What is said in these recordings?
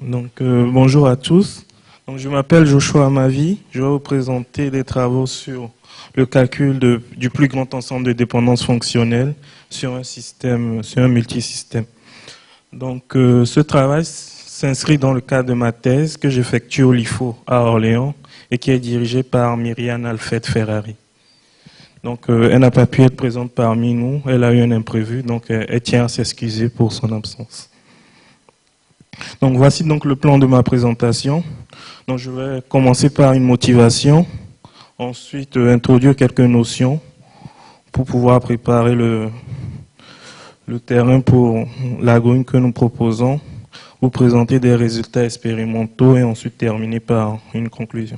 Bonjour à tous. Donc, je m'appelle Joshua Amavi. Je vais vous présenter des travaux sur le calcul du plus grand ensemble de dépendances fonctionnelles sur un système, sur un multisystème. Donc, ce travail s'inscrit dans le cadre de ma thèse que j'effectue au LIFO à Orléans et qui est dirigée par Myriane Alfred Ferrari. Donc, elle n'a pas pu être présente parmi nous. Elle a eu un imprévu, donc elle tient à s'excuser pour son absence. Donc voici donc le plan de ma présentation. Donc je vais commencer par une motivation, ensuite introduire quelques notions pour pouvoir préparer le terrain pour l'algorithme que nous proposons, vous présenter des résultats expérimentaux et ensuite terminer par une conclusion.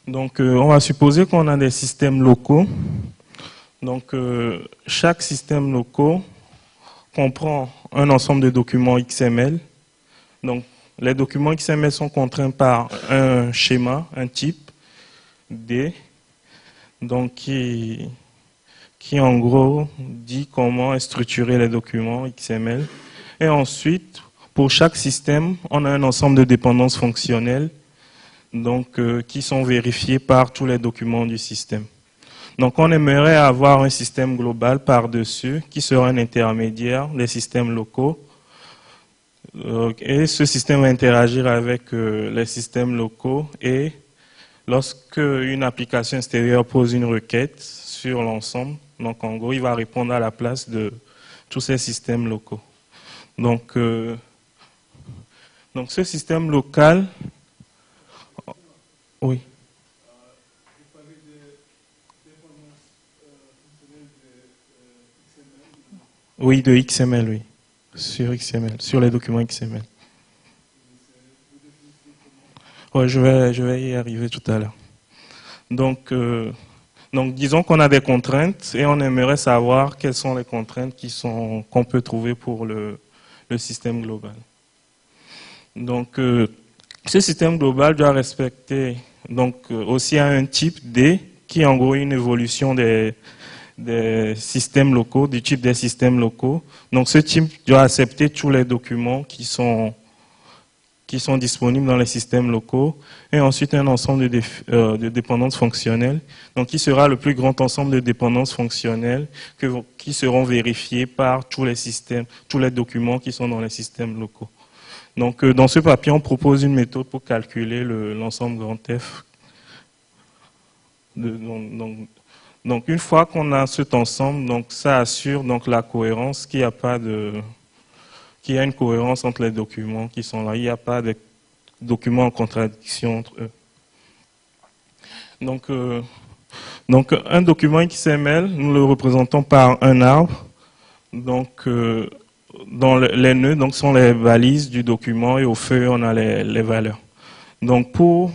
Donc on va supposer qu'on a des systèmes locaux. Donc chaque système local comprend un ensemble de documents XML. Donc, les documents XML sont contraints par un schéma, un type D, donc qui en gros dit comment est structuré les documents XML. Et ensuite, pour chaque système, on a un ensemble de dépendances fonctionnelles, donc qui sont vérifiées par tous les documents du système. Donc, on aimerait avoir un système global par-dessus qui sera un intermédiaire des systèmes locaux. Et ce système va interagir avec les systèmes locaux. Et lorsque une application extérieure pose une requête sur l'ensemble, donc en gros, il va répondre à la place de tous ces systèmes locaux. Donc ce système local, oui. Oui, de XML, oui. Sur XML, sur les documents XML. Ouais, je vais y arriver tout à l'heure. Donc disons qu'on a des contraintes et on aimerait savoir quelles sont les contraintes qu'on peut trouver pour le système global. Donc, ce système global doit respecter aussi un type D qui est en gros une évolution des systèmes locaux, du type des systèmes locaux. Donc ce type doit accepter tous les documents qui sont disponibles dans les systèmes locaux et ensuite un ensemble de dépendances fonctionnelles, donc qui sera le plus grand ensemble de dépendances fonctionnelles qui seront vérifiées par tous les systèmes, tous les documents qui sont dans les systèmes locaux. Donc dans ce papier, on propose une méthode pour calculer l'ensemble grand F. Donc une fois qu'on a cet ensemble, donc ça assure donc la cohérence, qu'il y a une cohérence entre les documents qui sont là, il n'y a pas de documents en contradiction entre eux. Donc un document XML, nous le représentons par un arbre. Donc dans les nœuds donc sont les balises du document et au feuille on a les valeurs. Donc pour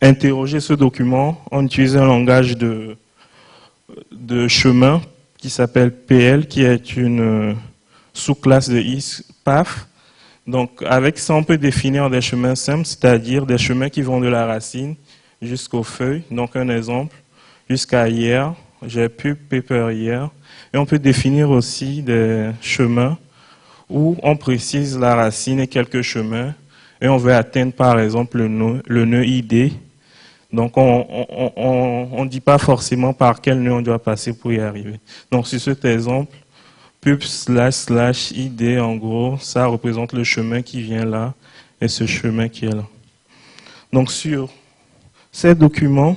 interroger ce document, on utilise un langage de chemin qui s'appelle PL, qui est une sous-classe de ISPAF. Donc, avec ça, on peut définir des chemins simples, c'est-à-dire des chemins qui vont de la racine jusqu'aux feuilles. Donc, un exemple, jusqu'à hier, j'ai pu paper hier. Et on peut définir aussi des chemins où on précise la racine et quelques chemins. Et on veut atteindre, par exemple, le nœud ID. Donc, on ne dit pas forcément par quel nœud on doit passer pour y arriver. Donc, sur cet exemple, pub / id, en gros, ça représente le chemin qui vient là et ce chemin qui est là. Donc, sur ces documents,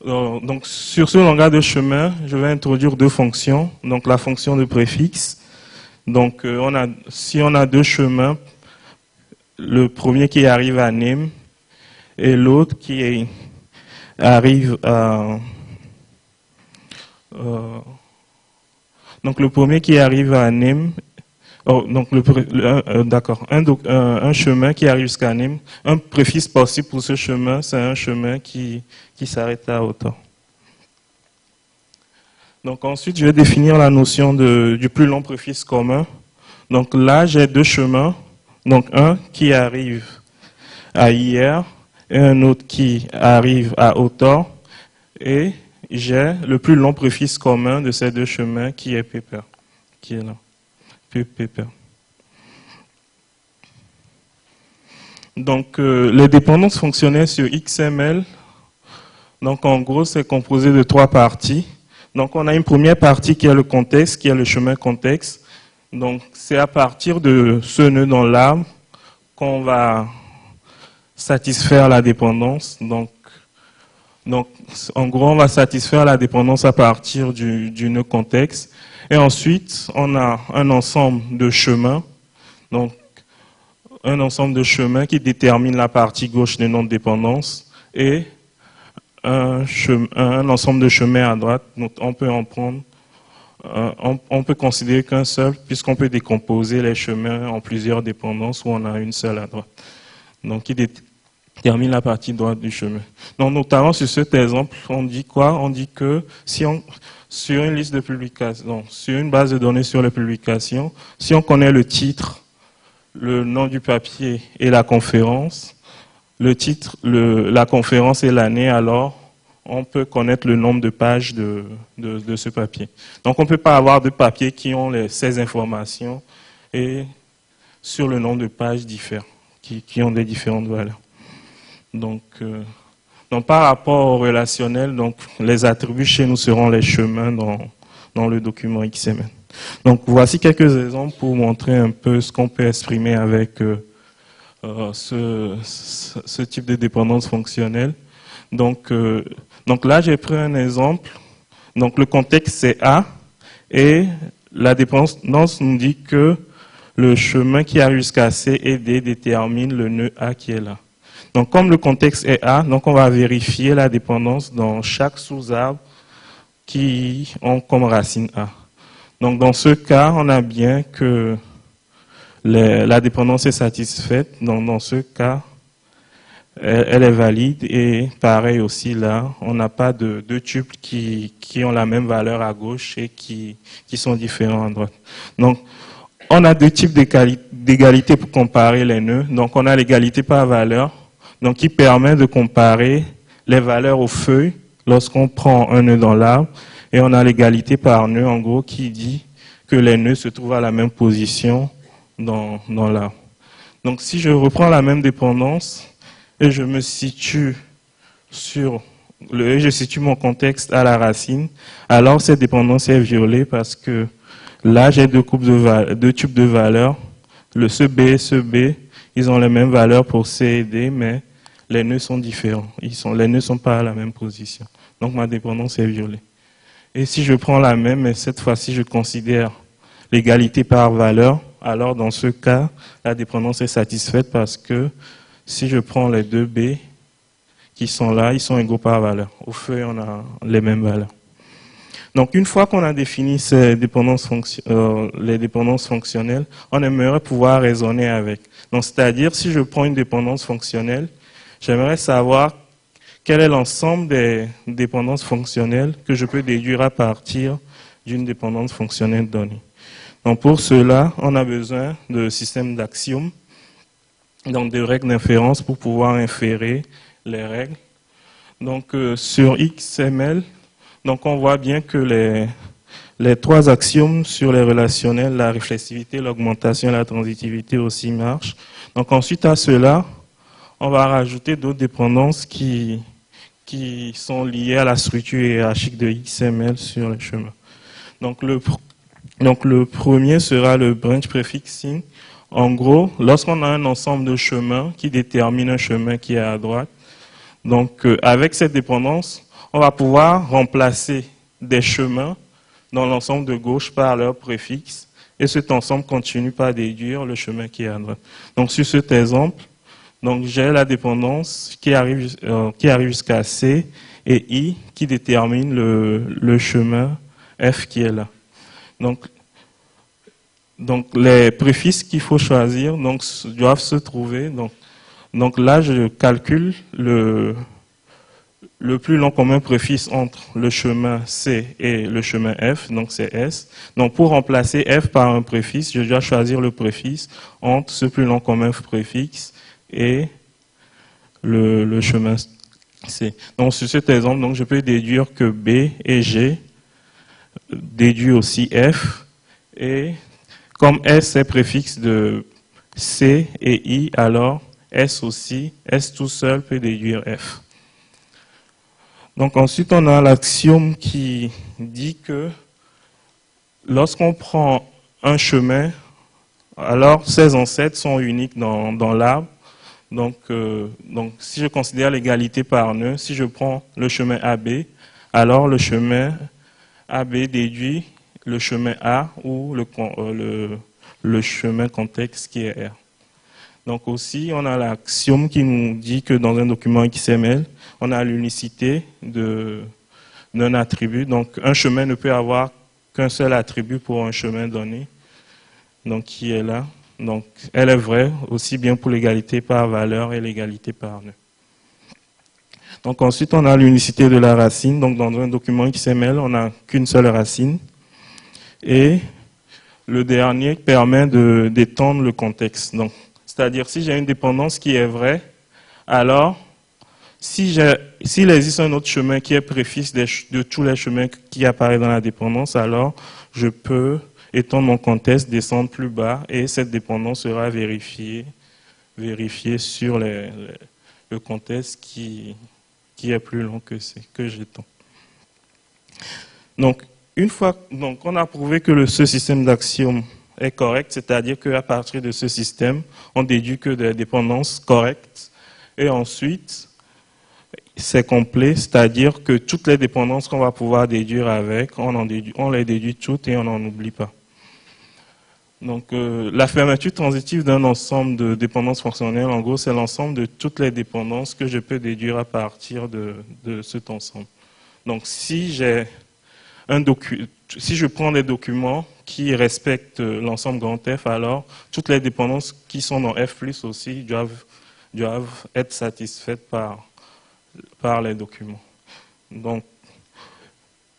donc sur ce langage de chemin, je vais introduire deux fonctions. Donc, la fonction de préfixe. Donc, si on a deux chemins, le premier qui arrive à name, et l'autre qui arrive à... donc le premier qui arrive à name, d'accord, un chemin qui arrive jusqu'à name, un préfixe possible pour ce chemin, c'est un chemin qui s'arrête à autant. Donc ensuite, je vais définir la notion du plus long préfixe commun. Donc là, j'ai deux chemins, donc un qui arrive à hier, et un autre qui arrive à autant, et j'ai le plus long préfixe commun de ces deux chemins qui est paper, qui est là, paper. Donc, les dépendances fonctionnelles sur XML, donc en gros, c'est composé de 3 parties. Donc, on a une première partie qui est le contexte, qui est le chemin contexte. Donc, c'est à partir de ce nœud dans l'arbre qu'on va satisfaire la dépendance. Donc, en gros, on va satisfaire la dépendance à partir du nœud contexte. Et ensuite, on a un ensemble de chemins. Donc, un ensemble de chemins qui détermine la partie gauche des noms de dépendance et un ensemble de chemins à droite. Donc, on peut en prendre, on peut considérer qu'un seul, puisqu'on peut décomposer les chemins en plusieurs dépendances où on a une seule à droite. Donc, qui détermine la partie droite du chemin. Donc, notamment sur cet exemple, on dit quoi? On dit que si on, sur une liste de publications, sur une base de données sur les publications, si on connaît le titre, le nom du papier et la conférence, le titre, la conférence et l'année, alors on peut connaître le nombre de pages de ce papier. Donc on ne peut pas avoir de papiers qui ont ces informations et sur le nombre de pages différents, qui ont des différentes valeurs. Donc par rapport au relationnel, donc les attributs chez nous seront les chemins dans le document XML. Donc voici quelques exemples pour montrer un peu ce qu'on peut exprimer avec ce type de dépendance fonctionnelle. Donc là j'ai pris un exemple. Donc le contexte c'est A et la dépendance nous dit que le chemin qui arrive jusqu'à C et D détermine le nœud A qui est là. Donc comme le contexte est A, donc on va vérifier la dépendance dans chaque sous-arbre qui ont comme racine A. Donc, dans ce cas, on a bien que la dépendance est satisfaite. Donc, dans ce cas, elle est valide. Et pareil aussi là, on n'a pas de deux tuples qui ont la même valeur à gauche et qui sont différents à droite. Donc, on a deux types d'égalité pour comparer les nœuds. Donc, on a l'égalité par valeur, donc qui permet de comparer les valeurs aux feuilles lorsqu'on prend un nœud dans l'arbre. Et on a l'égalité par nœud, en gros, qui dit que les nœuds se trouvent à la même position dans l'arbre. Donc, si je reprends la même dépendance et je me situe je situe mon contexte à la racine, alors cette dépendance est violée parce que là, j'ai deux tubes de valeurs. Ce B et ce B, ils ont les mêmes valeurs pour C et D, mais les nœuds sont différents. Les nœuds ne sont pas à la même position. Donc, ma dépendance est violée. Et si je prends la même, mais cette fois-ci, je considère l'égalité par valeur, alors dans ce cas, la dépendance est satisfaite parce que si je prends les deux B qui sont là, ils sont égaux par valeur. Au feuille, on a les mêmes valeurs. Donc, une fois qu'on a défini les dépendances fonctionnelles, on aimerait pouvoir raisonner avec. Donc, c'est-à-dire, si je prends une dépendance fonctionnelle, j'aimerais savoir quel est l'ensemble des dépendances fonctionnelles que je peux déduire à partir d'une dépendance fonctionnelle donnée. Donc pour cela, on a besoin de systèmes d'axiomes, donc de règles d'inférence pour pouvoir inférer les règles. Donc sur XML, donc on voit bien que les trois axiomes sur les relationnels, la réflexivité, l'augmentation et la transitivité aussi marchent. Donc ensuite à cela, on va rajouter d'autres dépendances qui sont liées à la structure hiérarchique de XML sur les chemins. Donc le premier sera le branch prefixing. En gros, lorsqu'on a un ensemble de chemins qui détermine un chemin qui est à droite, donc avec cette dépendance, on va pouvoir remplacer des chemins dans l'ensemble de gauche par leur préfixe et cet ensemble continue par déduire le chemin qui est à droite. Donc sur cet exemple, donc j'ai la dépendance qui arrive jusqu'à C et I qui détermine le chemin F qui est là. Donc les préfixes qu'il faut choisir doivent se trouver. Donc là je calcule le plus long commun préfixe entre le chemin C et le chemin F, donc c'est S. Donc pour remplacer F par un préfixe, je dois choisir le préfixe entre ce plus long commun préfixe et le chemin C. Donc sur cet exemple, donc, je peux déduire que B et G déduit aussi F, et comme S est préfixe de C et I, alors S aussi, S tout seul peut déduire F. Donc ensuite, on a l'axiome qui dit que lorsqu'on prend un chemin, alors ses ancêtres sont uniques dans l'arbre. Donc, si je considère l'égalité par nœud, si je prends le chemin AB, alors le chemin AB déduit le chemin A ou le chemin contexte qui est R. Donc aussi, on a l'axiome qui nous dit que dans un document XML, on a l'unicité d'un attribut. Donc un chemin ne peut avoir qu'un seul attribut pour un chemin donné, donc qui est là. Donc elle est vraie aussi bien pour l'égalité par valeur et l'égalité par nœud. Donc ensuite, on a l'unicité de la racine. Donc dans un document XML, on n'a qu'une seule racine. Et le dernier permet d'étendre le contexte. Donc, c'est-à-dire, si j'ai une dépendance qui est vraie, alors, s'il existe un autre chemin qui est préfixe de tous les chemins qui apparaissent dans la dépendance, alors je peux étendre mon contexte, descendre plus bas, et cette dépendance sera vérifiée sur le contexte qui est plus long que j'étends. Donc, une fois on a prouvé que ce système d'axiomes est correct, c'est-à-dire qu'à partir de ce système, on déduit que des dépendances correctes. Et ensuite, c'est complet, c'est-à-dire que toutes les dépendances qu'on va pouvoir déduire avec, on les déduit toutes et on n'en oublie pas. Donc, la fermeture transitive d'un ensemble de dépendances fonctionnelles, en gros, c'est l'ensemble de toutes les dépendances que je peux déduire à partir de cet ensemble. Donc, si je prends des documents qui respectent l'ensemble grand F, alors toutes les dépendances qui sont dans F+, aussi doivent être satisfaites par les documents. Donc,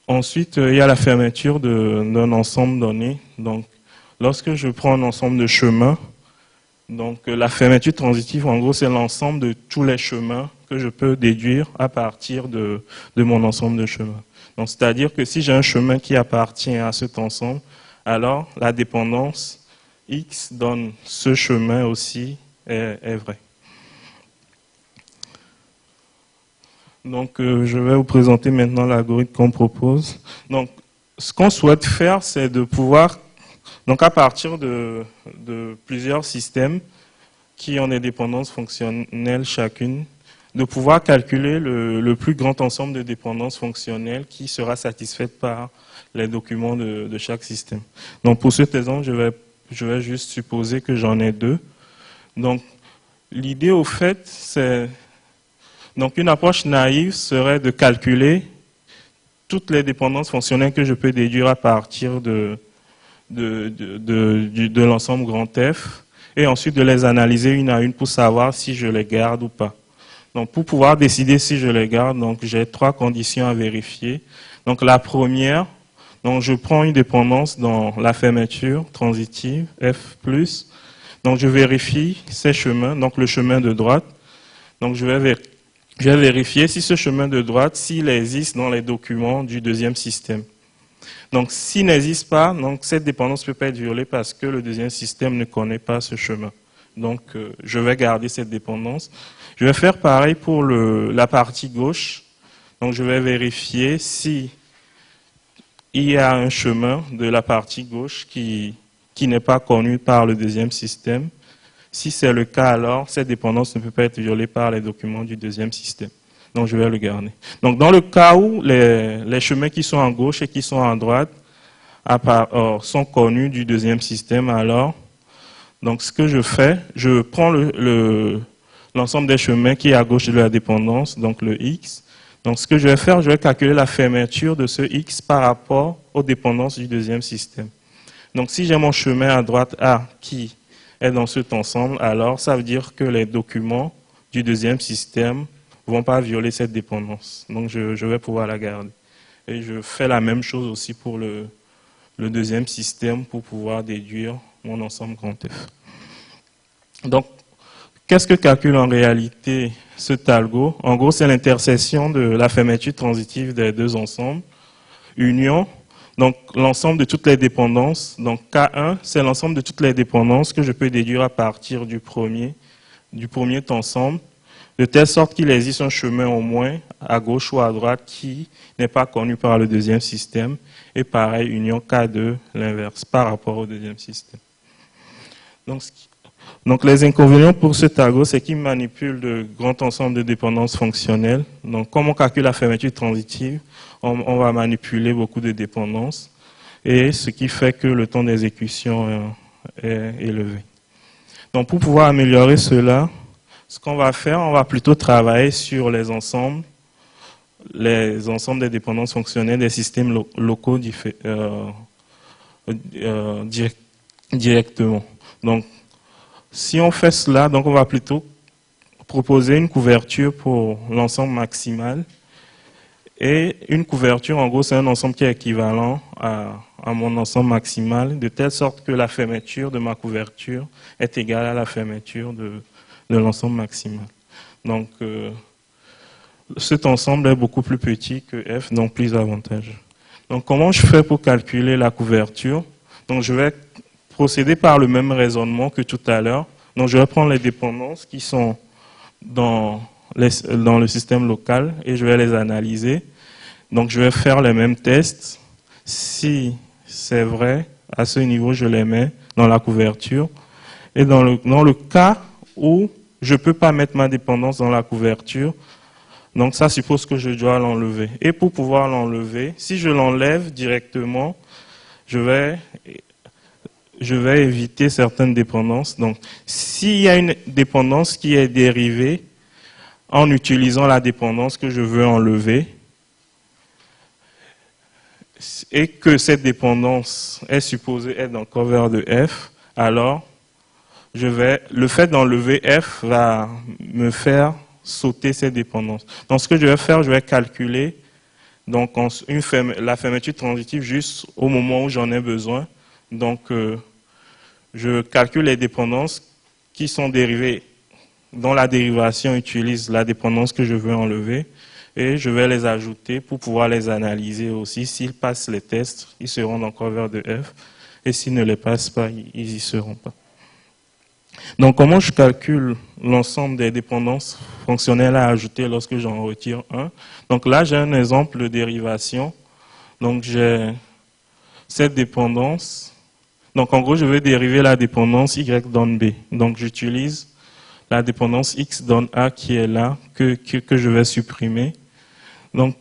ensuite, il y a la fermeture d'un ensemble donné. Donc, lorsque je prends un ensemble de chemins, donc la fermeture transitive, en gros, c'est l'ensemble de tous les chemins que je peux déduire à partir de mon ensemble de chemins. Donc, c'est-à-dire que si j'ai un chemin qui appartient à cet ensemble, alors la dépendance X donne ce chemin aussi est vrai. Donc, je vais vous présenter maintenant l'algorithme qu'on propose. Donc, ce qu'on souhaite faire, c'est de pouvoir, donc à partir de plusieurs systèmes qui ont des dépendances fonctionnelles chacune, de pouvoir calculer le plus grand ensemble de dépendances fonctionnelles qui sera satisfaite par les documents de chaque système. Donc pour cet exemple, je vais juste supposer que j'en ai deux. Donc l'idée au fait, c'est... Donc une approche naïve serait de calculer toutes les dépendances fonctionnelles que je peux déduire à partir de l'ensemble grand F et ensuite de les analyser une à une pour savoir si je les garde ou pas. Donc, pour pouvoir décider si je les garde, donc j'ai trois conditions à vérifier. Donc, la première, donc je prends une dépendance dans la fermeture transitive F+. Donc, je vérifie ces chemins, donc le chemin de droite. Donc, je vais vérifier si ce chemin de droite, s'il existe dans les documents du deuxième système. Donc, s'il n'existe pas, donc cette dépendance ne peut pas être violée parce que le deuxième système ne connaît pas ce chemin. Donc, je vais garder cette dépendance. Je vais faire pareil pour la partie gauche. Donc, je vais vérifier si il y a un chemin de la partie gauche qui n'est pas connu par le deuxième système. Si c'est le cas, alors cette dépendance ne peut pas être violée par les documents du deuxième système. Donc, je vais le garder. Donc, dans le cas où les chemins qui sont à gauche et qui sont à droite sont connus du deuxième système, alors, donc, ce que je fais, je prends l'ensemble des chemins qui est à gauche de la dépendance, donc le X. Donc, ce que je vais faire, je vais calculer la fermeture de ce X par rapport aux dépendances du deuxième système. Donc, si j'ai mon chemin à droite A qui est dans cet ensemble, alors ça veut dire que les documents du deuxième système ne vont pas violer cette dépendance. Donc, je vais pouvoir la garder. Et je fais la même chose aussi pour le deuxième système pour pouvoir déduire mon ensemble grand F. Donc, qu'est-ce que calcule en réalité cet algo? En gros, c'est l'intersection de la fermeture transitive des deux ensembles. Union, donc l'ensemble de toutes les dépendances. Donc K1, c'est l'ensemble de toutes les dépendances que je peux déduire à partir du premier du premier ensemble, de telle sorte qu'il existe un chemin au moins à gauche ou à droite qui n'est pas connu par le deuxième système, et pareil, union K2, l'inverse, par rapport au deuxième système. Donc les inconvénients pour ce tableau, c'est qu'il manipule de grands ensembles de dépendances fonctionnelles. Donc comme on calcule la fermeture transitive, on va manipuler beaucoup de dépendances, et ce qui fait que le temps d'exécution est élevé. Donc pour pouvoir améliorer cela, ce qu'on va faire, on va plutôt travailler sur les ensembles des dépendances fonctionnelles des systèmes locaux directement. Donc si on fait cela, donc on va plutôt proposer une couverture pour l'ensemble maximal. Et une couverture, en gros, c'est un ensemble qui est équivalent à mon ensemble maximal, de telle sorte que la fermeture de ma couverture est égale à la fermeture de l'ensemble maximal. Donc, cet ensemble est beaucoup plus petit que F, donc plus avantageux. Donc, comment je fais pour calculer la couverture? Donc, je vais procéder par le même raisonnement que tout à l'heure. Donc, je vais prendre les dépendances qui sont dans le système local et je vais les analyser. Donc, je vais faire les mêmes tests. Si c'est vrai, à ce niveau, je les mets dans la couverture. Et dans le cas où je ne peux pas mettre ma dépendance dans la couverture, donc ça suppose que je dois l'enlever. Et pour pouvoir l'enlever, si je l'enlève directement, je vais éviter certaines dépendances. Donc, s'il y a une dépendance qui est dérivée en utilisant la dépendance que je veux enlever, et que cette dépendance est supposée être dans le cover de F, alors le fait d'enlever F va me faire sauter cette dépendance. Donc, ce que je vais faire, je vais calculer donc, la fermeture transitive juste au moment où j'en ai besoin. Donc, je calcule les dépendances qui sont dérivées, dont la dérivation utilise la dépendance que je veux enlever, et je vais les ajouter pour pouvoir les analyser aussi. S'ils passent les tests, ils seront dans le cover de F, et s'ils ne les passent pas, ils n'y seront pas. Donc, comment je calcule l'ensemble des dépendances fonctionnelles à ajouter lorsque j'en retire un? Donc là, j'ai un exemple de dérivation. Donc, j'ai cette dépendance. Donc, en gros, je vais dériver la dépendance Y donne B. Donc, j'utilise la dépendance X donne A qui est là, que je vais supprimer. Donc,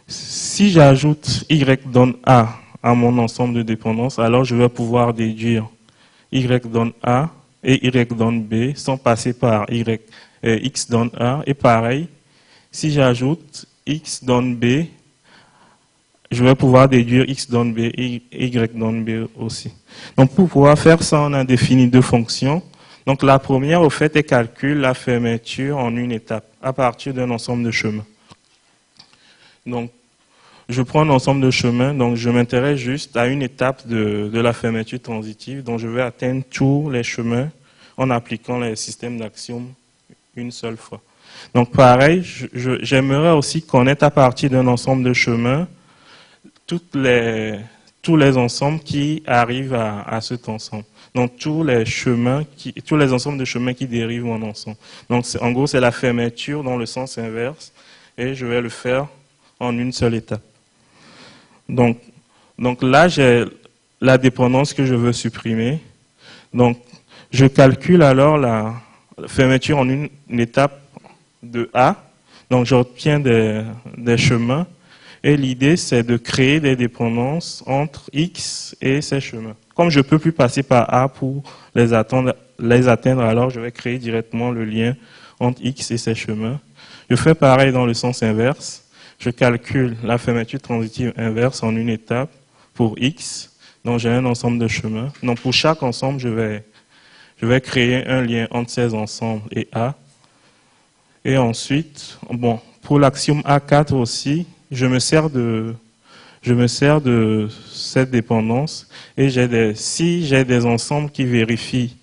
si j'ajoute Y donne A à mon ensemble de dépendances, alors je vais pouvoir déduire Y donne A et Y donne B sans passer par X donne A. Et pareil, si j'ajoute X donne B, je vais pouvoir déduire X donne B et Y donne B aussi. Donc pour pouvoir faire ça, on a défini deux fonctions. Donc la première, au fait, elle calcule la fermeture en une étape à partir d'un ensemble de chemins. Donc je prends un ensemble de chemins, donc je m'intéresse juste à une étape de la fermeture transitive, dont je vais atteindre tous les chemins en appliquant les systèmes d'axiomes une seule fois. Donc pareil, j'aimerais aussi connaître à partir d'un ensemble de chemins tous les ensembles qui arrivent à cet ensemble. Donc tous les ensembles de chemins qui dérivent mon ensemble. Donc en gros, c'est la fermeture dans le sens inverse, et je vais le faire en une seule étape. Donc là, j'ai la dépendance que je veux supprimer. Donc, je calcule alors la fermeture en une étape de A. Donc, j'obtiens des chemins. Et l'idée, c'est de créer des dépendances entre X et ces chemins. Comme je ne peux plus passer par A pour les atteindre, alors je vais créer directement le lien entre X et ces chemins. Je fais pareil dans le sens inverse. Je calcule la fermeture transitive inverse en une étape pour X. Donc, j'ai un ensemble de chemins. Donc, pour chaque ensemble, je vais créer un lien entre ces ensembles et A. Et ensuite, bon, pour l'axiome A4 aussi, je me sers de cette dépendance. Et si j'ai des ensembles qui vérifient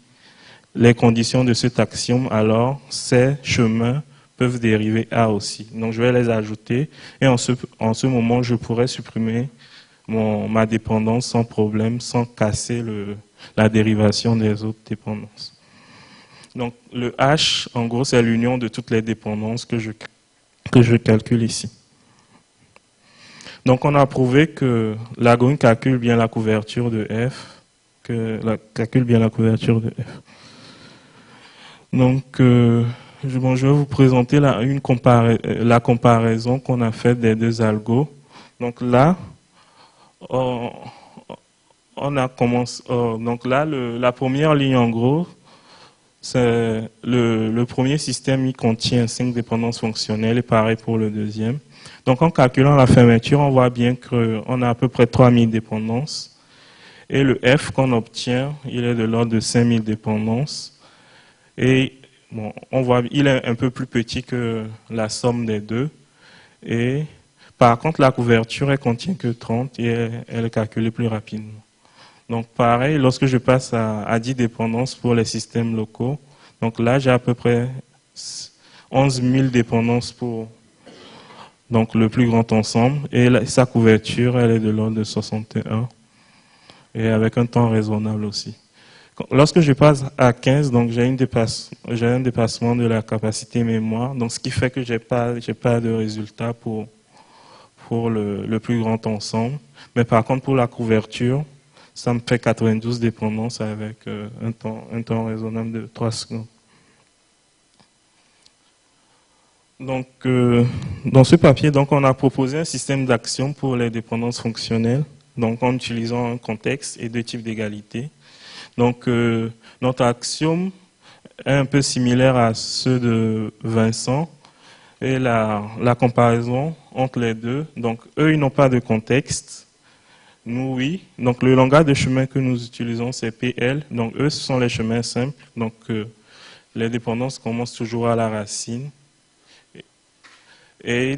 les conditions de cet axiome, alors ces chemins peuvent dériver A aussi. Donc je vais les ajouter et en ce moment, je pourrais supprimer ma dépendance sans problème, sans casser la dérivation des autres dépendances. Donc le H, en gros, c'est l'union de toutes les dépendances que je calcule ici. Donc on a prouvé que l'algorithme calcule bien la couverture de F, calcule bien la couverture de F. Donc je vais vous présenter la comparaison qu'on a faite des deux algos. Donc là, on a commencé. Donc là, la première ligne en gros, c'est le premier système, il contient 5 dépendances fonctionnelles et pareil pour le deuxième. Donc en calculant la fermeture, on voit bien qu'on a à peu près 3000 dépendances. Et le F qu'on obtient, il est de l'ordre de 5000 dépendances. Et bon, on voit, il est un peu plus petit que la somme des deux. Et par contre, la couverture, elle contient que 30 et elle est calculée plus rapidement. Donc pareil, lorsque je passe à 10 dépendances pour les systèmes locaux, donc là j'ai à peu près 11 000 dépendances pour donc le plus grand ensemble et sa couverture elle est de l'ordre de 61 et avec un temps raisonnable aussi. Lorsque je passe à 15, donc j'ai un dépassement de la capacité mémoire, donc ce qui fait que j'ai pas de résultat pour le plus grand ensemble, mais par contre pour la couverture ça me fait 92 dépendances avec un temps raisonnable de 3 secondes. Donc, dans ce papier, donc, on a proposé un système d'action pour les dépendances fonctionnelles, donc en utilisant un contexte et deux types d'égalité. Donc, notre axiome est un peu similaire à ceux de Vincent et la comparaison entre les deux. Donc, eux, ils n'ont pas de contexte. Nous, oui. Donc, le langage de chemin que nous utilisons, c'est PL. Donc, eux, ce sont les chemins simples. Donc, les dépendances commencent toujours à la racine. Et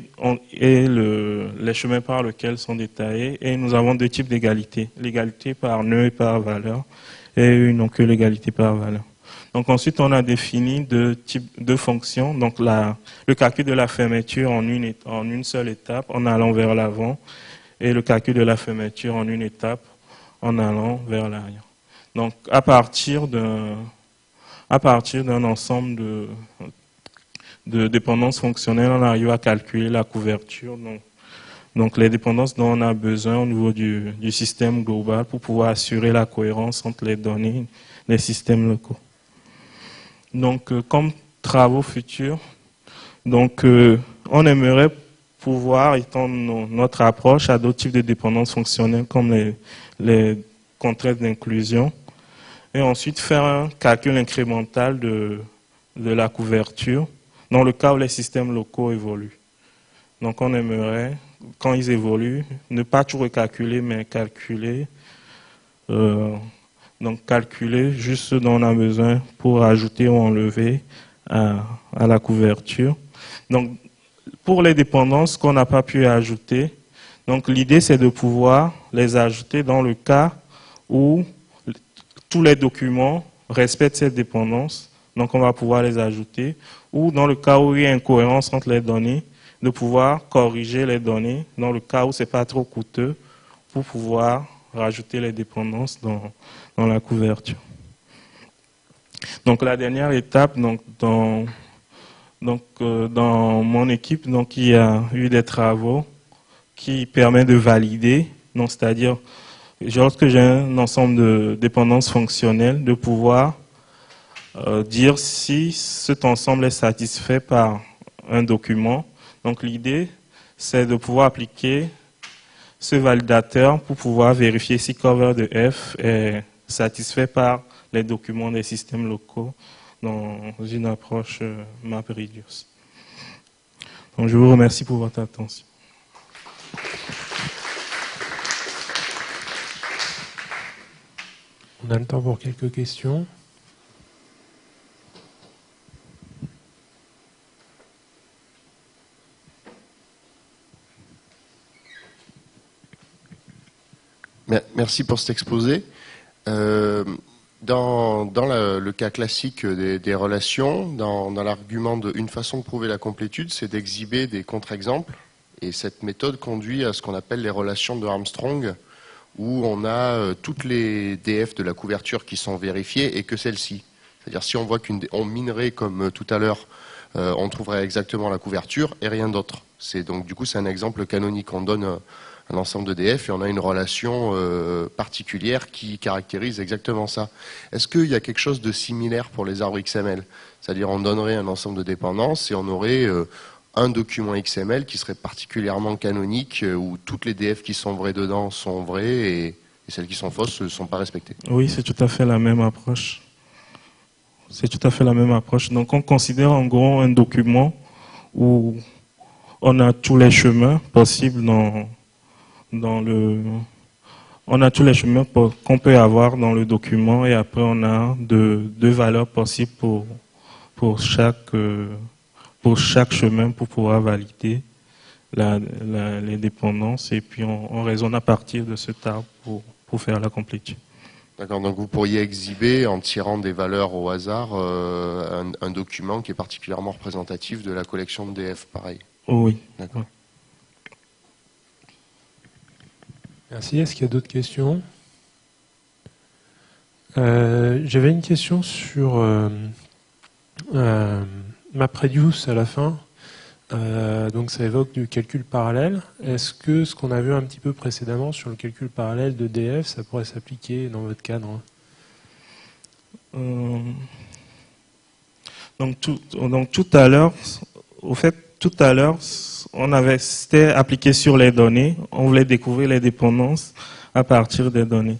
les chemins par lesquels sont détaillés. Et nous avons deux types d'égalité. L'égalité par nœud et par valeur. Et eux, ils n'ont que l'égalité par valeur. Donc, ensuite, on a défini deux fonctions. Donc, le calcul de la fermeture en une seule étape, en allant vers l'avant. Et le calcul de la fermeture en une étape en allant vers l'arrière. Donc, à partir d'un ensemble de dépendances fonctionnelles, on arrive à calculer la couverture, donc les dépendances dont on a besoin au niveau du système global pour pouvoir assurer la cohérence entre les données des systèmes locaux. Donc, comme travaux futurs, donc, on aimerait pouvoir étendre notre approche à d'autres types de dépendances fonctionnelles comme les contraintes d'inclusion et ensuite faire un calcul incrémental de la couverture dans le cas où les systèmes locaux évoluent. Donc on aimerait, quand ils évoluent, ne pas tout recalculer mais calculer juste ce dont on a besoin pour ajouter ou enlever à la couverture. Donc pour les dépendances qu'on n'a pas pu ajouter, donc l'idée c'est de pouvoir les ajouter dans le cas où tous les documents respectent cette dépendance, donc on va pouvoir les ajouter, ou dans le cas où il y a incohérence entre les données, de pouvoir corriger les données, dans le cas où c'est pas trop coûteux, pour pouvoir rajouter les dépendances dans la couverture. Donc la dernière étape, dans mon équipe, donc, il y a eu des travaux qui permettent de valider, c'est-à-dire, lorsque j'ai un ensemble de dépendances fonctionnelles, de pouvoir dire si cet ensemble est satisfait par un document. Donc, l'idée, c'est de pouvoir appliquer ce validateur pour pouvoir vérifier si cover de F est satisfait par les documents des systèmes locaux dans une approche MapReduce. Donc, je vous remercie pour votre attention. On a le temps pour quelques questions. Merci pour cet exposé. Dans le cas classique des relations, dans l'argument d'une façon de prouver la complétude, c'est d'exhiber des contre-exemples. Et cette méthode conduit à ce qu'on appelle les relations de Armstrong, où on a toutes les DF de la couverture qui sont vérifiées et que celles-ci. C'est-à-dire si on voit qu'on minerait comme tout à l'heure, on trouverait exactement la couverture et rien d'autre. Donc du coup c'est un exemple canonique. On donne un ensemble d'EDF et on a une relation particulière qui caractérise exactement ça. Est-ce qu'il y a quelque chose de similaire pour les arbres XML? C'est-à-dire on donnerait un ensemble de dépendances et on aurait un document XML qui serait particulièrement canonique où toutes les DF qui sont vraies dedans sont vraies et celles qui sont fausses ne sont pas respectées. Oui, c'est tout à fait la même approche. C'est tout à fait la même approche. Donc on considère en gros un document où on a tous les chemins possibles dans le... On a tous les chemins qu'on peut avoir dans le document et après on a deux valeurs possibles pour chaque chemin pour pouvoir valider les dépendances et puis on raisonne à partir de cet arbre pour faire la complétude. D'accord, donc vous pourriez exhiber en tirant des valeurs au hasard un document qui est particulièrement représentatif de la collection de DF, pareil. Oui. D'accord. Merci. Est-ce qu'il y a d'autres questions? J'avais une question sur MapReduce à la fin. Donc ça évoque du calcul parallèle. Est-ce que ce qu'on a vu un petit peu précédemment sur le calcul parallèle de DF, ça pourrait s'appliquer dans votre cadre? Donc tout à l'heure, c'était appliqué sur les données. On voulait découvrir les dépendances à partir des données.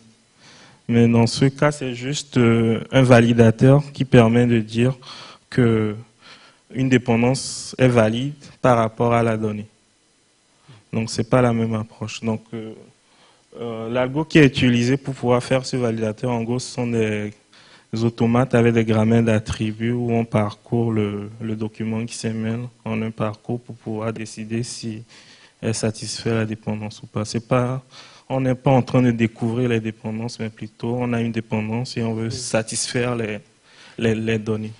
Mais dans ce cas, c'est juste un validateur qui permet de dire que une dépendance est valide par rapport à la donnée. Donc c'est pas la même approche. Donc l'algo qui est utilisé pour pouvoir faire ce validateur, en gros, ce sont des automates avec des grammaires d'attributs où on parcourt le document XML en un parcours pour pouvoir décider si elle satisfait la dépendance ou pas. On n'est pas en train de découvrir les dépendances, mais plutôt on a une dépendance et on veut satisfaire les données.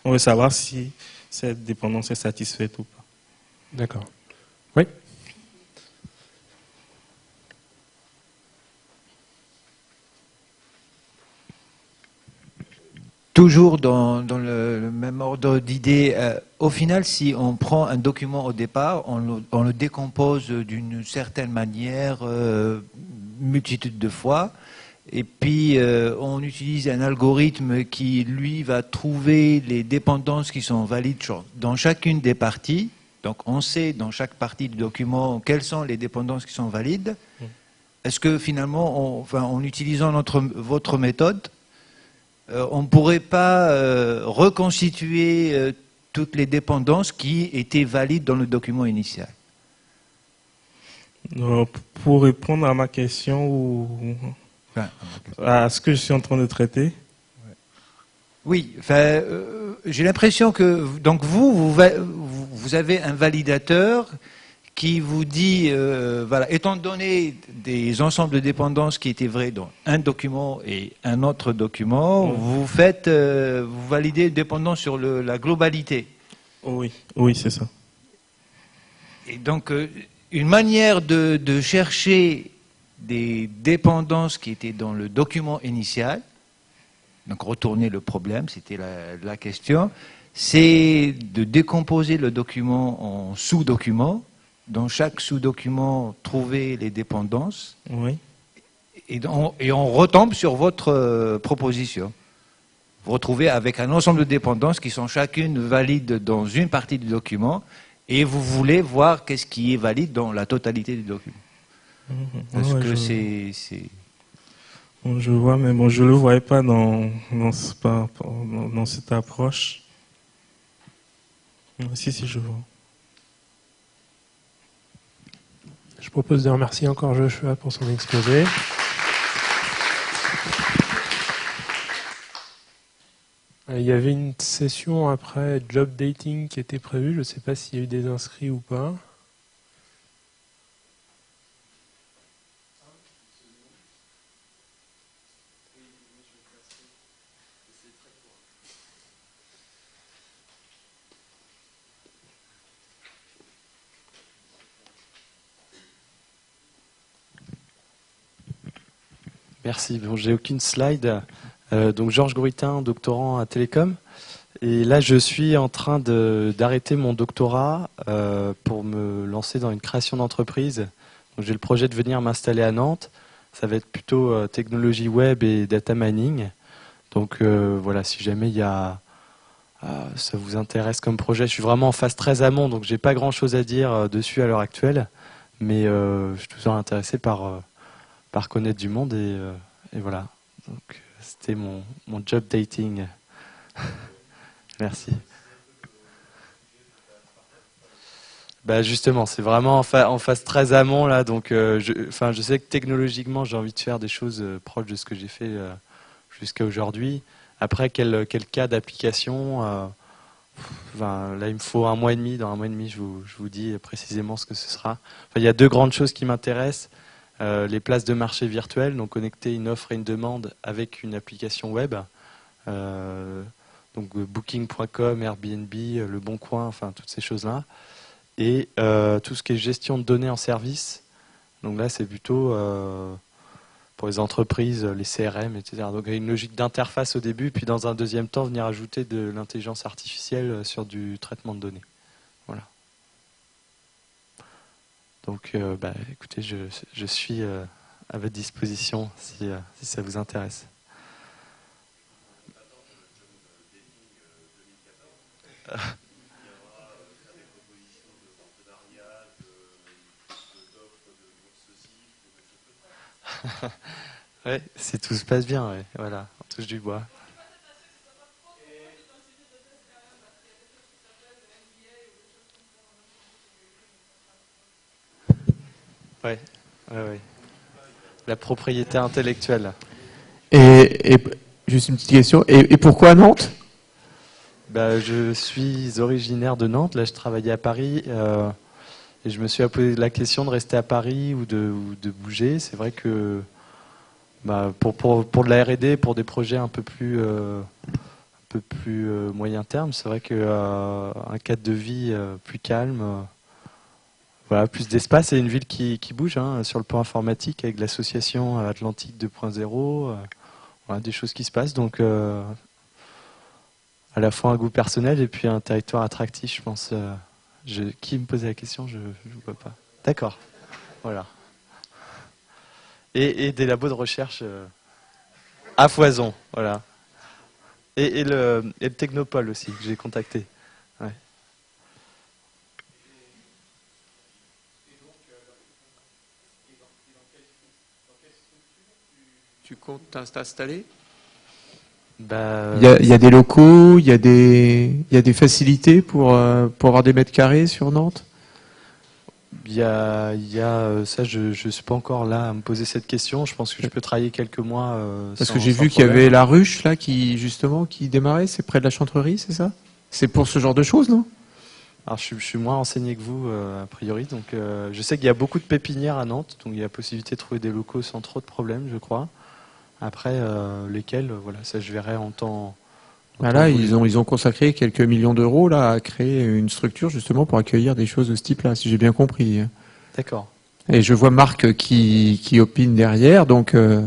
On veut savoir si cette dépendance est satisfaite ou pas. D'accord. Oui. Toujours dans le même ordre d'idée, au final, si on prend un document au départ, on le décompose d'une certaine manière, multitude de fois, et puis on utilise un algorithme qui, lui, va trouver les dépendances qui sont valides dans chacune des parties. Donc on sait dans chaque partie du document quelles sont les dépendances qui sont valides. Est-ce que finalement, en utilisant votre méthode, on ne pourrait pas reconstituer toutes les dépendances qui étaient valides dans le document initial? Pour répondre à ma question ou à ce que je suis en train de traiter. Oui, j'ai l'impression que donc vous avez un validateur qui vous dit, voilà, étant donné des ensembles de dépendances qui étaient vrais dans un document et un autre document, vous validez une dépendance sur la globalité. Oui, c'est ça. Et donc, une manière de chercher des dépendances qui étaient dans le document initial, donc retourner le problème, c'était la question, c'est de décomposer le document en sous-documents. Dans chaque sous-document, trouver les dépendances. Oui. Et on retombe sur votre proposition. Vous retrouvez avec un ensemble de dépendances qui sont chacune valides dans une partie du document et vous voulez voir qu'est-ce qui est valide dans la totalité du document. Parce que c'est... Bon, je vois, mais bon, je ne le voyais pas dans cette approche. Si, je vois. Je propose de remercier encore Joshua pour son exposé. Il y avait une session après job dating qui était prévue. Je ne sais pas s'il y a eu des inscrits ou pas. Merci. Bon, j'ai aucune slide. Donc Georges Gruitin, doctorant à Télécom. Et là, je suis en train d'arrêter mon doctorat pour me lancer dans une création d'entreprise. Donc j'ai le projet de venir m'installer à Nantes. Ça va être plutôt technologie web et data mining. Donc voilà, si jamais ça vous intéresse comme projet, je suis vraiment en phase très amont, donc j'ai pas grand-chose à dire dessus à l'heure actuelle. Mais je suis toujours intéressé par connaître du monde et voilà. Donc c'était mon job dating. Merci. Bah justement, c'est vraiment en phase très amont là, donc je sais que technologiquement j'ai envie de faire des choses proches de ce que j'ai fait jusqu'à aujourd'hui. Après, quel cas d'application là il me faut un mois et demi. Dans un mois et demi, je vous dis précisément ce que ce sera. Il y a deux grandes choses qui m'intéressent. Les places de marché virtuelles, donc connecter une offre et une demande avec une application web. Donc Booking.com, Airbnb, Le Bon Coin, enfin toutes ces choses-là. Et tout ce qui est gestion de données en service. Donc là, c'est plutôt pour les entreprises, les CRM, etc. Donc il y a une logique d'interface au début, puis dans un deuxième temps, venir ajouter de l'intelligence artificielle sur du traitement de données. Voilà. Donc écoutez, je suis à votre disposition si ça vous intéresse. Ouais, si tout se passe bien, ouais. Voilà, on touche du bois. Ouais. La propriété intellectuelle. Et juste une petite question, et pourquoi Nantes? Je suis originaire de Nantes, là je travaillais à Paris et je me suis posé la question de rester à Paris ou de bouger. C'est vrai que pour de la R&D, pour des projets un peu plus moyen terme, c'est vrai que un cadre de vie plus calme, voilà, plus d'espace et une ville qui bouge sur le plan informatique avec l'association Atlantique 2.0, voilà, des choses qui se passent. Donc à la fois un goût personnel et puis un territoire attractif, je pense. Qui me posait la question? Je ne vois pas. D'accord. Voilà. Et des labos de recherche à foison. Voilà. Et le Technopole aussi, que j'ai contacté. Ouais. Tu comptes t'installer? Il y a des locaux, il y a des facilités pour avoir des mètres carrés sur Nantes? Il y a ça, je ne suis pas encore là à me poser cette question. Je pense que je peux travailler quelques mois. Parce que j'ai vu qu'il y avait la ruche là qui démarrait, c'est près de la Chantrerie, c'est ça? C'est pour ce genre de choses, non? Alors je suis moins renseigné que vous a priori. Donc je sais qu'il y a beaucoup de pépinières à Nantes, donc il y a possibilité de trouver des locaux sans trop de problèmes, je crois. Après lesquels, voilà, ça je verrai en temps. Là, ils ont consacré quelques millions d'euros là à créer une structure justement pour accueillir des choses de ce type-là, si j'ai bien compris. D'accord. Et je vois Marc qui opine derrière, donc. Ah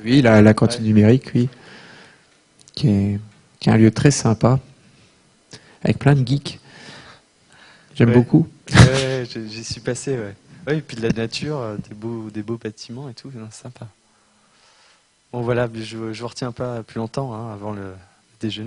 oui, la cantine numérique, oui, qui est un lieu très sympa, avec plein de geeks. J'aime beaucoup. Ouais, j'y suis passé, ouais. Oui, et puis de la nature, des beaux bâtiments et tout, c'est sympa. Bon voilà, je vous retiens pas plus longtemps avant le déjeuner.